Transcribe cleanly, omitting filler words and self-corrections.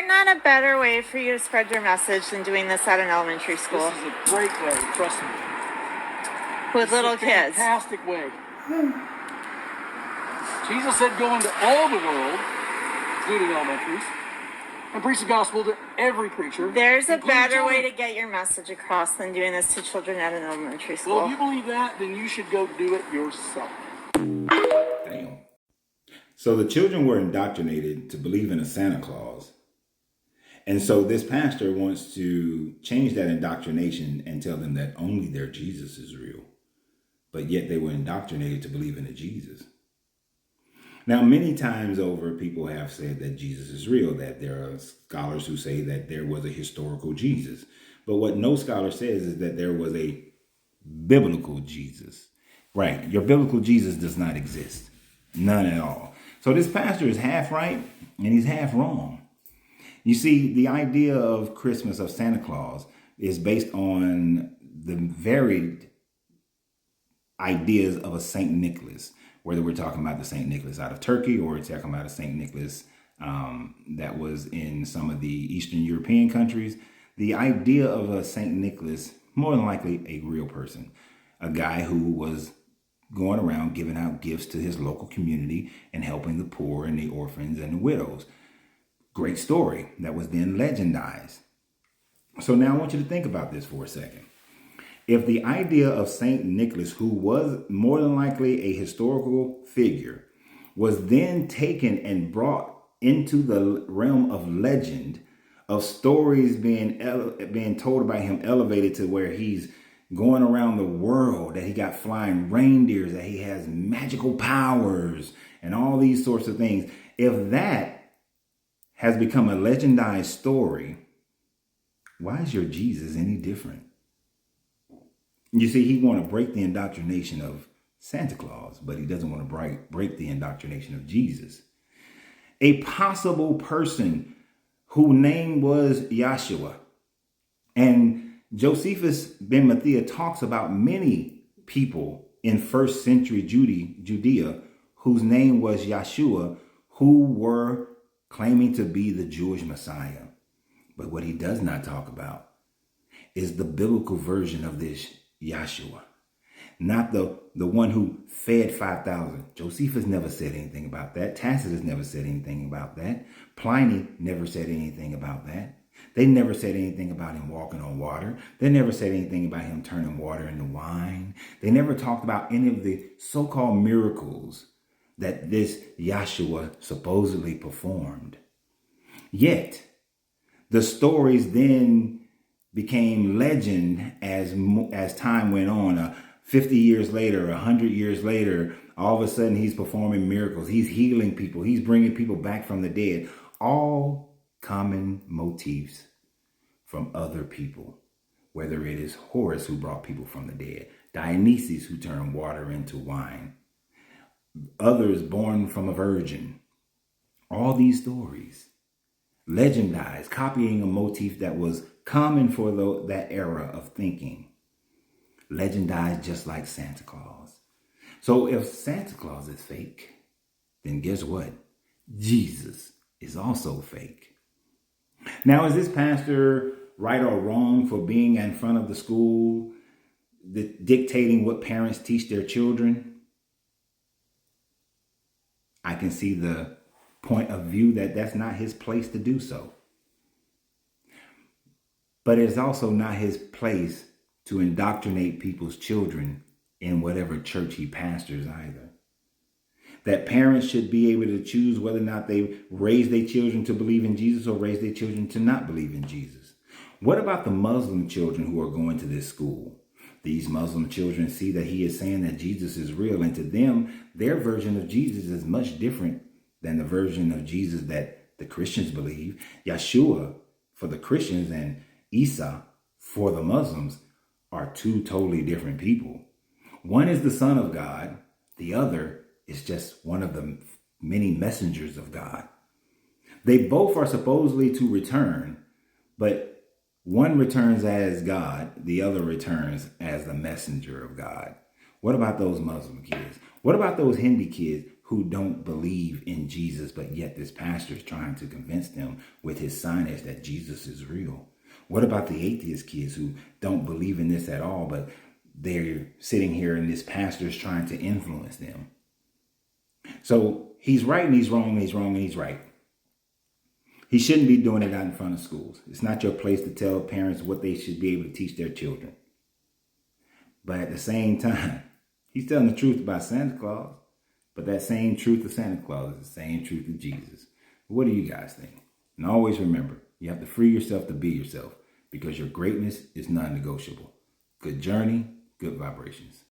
not a better way for you to spread your message than doing this at an elementary school? This is a great way, trust me. With little kids. Fantastic way. Jesus said go into all the world, including elementaries, and preach the gospel to every creature. There's a better way to get your message across than doing this to children at an elementary school. Well, if you believe that, then you should go do it yourself. Damn. So the children were indoctrinated to believe in a Santa Claus. And so this pastor wants to change that indoctrination and tell them that only their Jesus is real. But yet they were indoctrinated to believe in a Jesus. Now, many times over, people have said that Jesus is real, that there are scholars who say that there was a historical Jesus. But what no scholar says is that there was a biblical Jesus. Right. Your biblical Jesus does not exist. None at all. So this pastor is half right and he's half wrong. You see, the idea of Christmas, of Santa Claus, is based on the varied ideas of a Saint Nicholas, whether we're talking about the Saint Nicholas out of Turkey or we're talking about a Saint Nicholas that was in some of the Eastern European countries. The idea of a Saint Nicholas, more than likely a real person, a guy who was going around giving out gifts to his local community and helping the poor and the orphans and the widows. Great story that was then legendized. So now I want you to think about this for a second. If the idea of Saint Nicholas, who was more than likely a historical figure, was then taken and brought into the realm of legend, of stories being told about him, elevated to where he's going around the world, that he got flying reindeers, that he has magical powers and all these sorts of things. If that has become a legendized story, why is your Jesus any different? You see, he want to break the indoctrination of Santa Claus, but he doesn't want to break the indoctrination of Jesus. A possible person whose name was Yahshua. And Josephus ben Matthias talks about many people in first century Judea whose name was Yahshua, who were claiming to be the Jewish Messiah. But what he does not talk about is the biblical version of this Yahshua, not the one who fed 5,000. Josephus never said anything about that. Tacitus never said anything about that. Pliny never said anything about that. They never said anything about him walking on water. They never said anything about him turning water into wine. They never talked about any of the so-called miracles that this Yahshua supposedly performed. Yet, the stories then became legend as time went on. 50 years later, 100 years later, all of a sudden he's performing miracles. He's healing people. He's bringing people back from the dead. All common motifs from other people, whether it is Horus who brought people from the dead, Dionysus who turned water into wine, others born from a virgin. All these stories, legendized, copying a motif that was common for that era of thinking, legendized just like Santa Claus. So if Santa Claus is fake, then guess what? Jesus is also fake. Now, is this pastor right or wrong for being in front of the school, dictating what parents teach their children? I can see the point of view that that's not his place to do so. But it's also not his place to indoctrinate people's children in whatever church he pastors either. That parents should be able to choose whether or not they raise their children to believe in Jesus or raise their children to not believe in Jesus. What about the Muslim children who are going to this school? These Muslim children see that he is saying that Jesus is real, and to them, their version of Jesus is much different than the version of Jesus that the Christians believe. Yeshua for the Christians and Isa for the Muslims are two totally different people. One is the Son of God. The other is just one of the many messengers of God. They both are supposedly to return, but one returns as God, the other returns as the messenger of God. What about those Muslim kids? What about those Hindi kids who don't believe in Jesus, but yet this pastor is trying to convince them with his signage that Jesus is real? What about the atheist kids who don't believe in this at all, but they're sitting here and this pastor is trying to influence them? So he's right and he's wrong, and he's wrong and he's right. He shouldn't be doing it out in front of schools. It's not your place to tell parents what they should be able to teach their children. But at the same time, he's telling the truth about Santa Claus. But that same truth of Santa Claus is the same truth of Jesus. What do you guys think? And always remember, you have to free yourself to be yourself, because your greatness is non-negotiable. Good journey, good vibrations.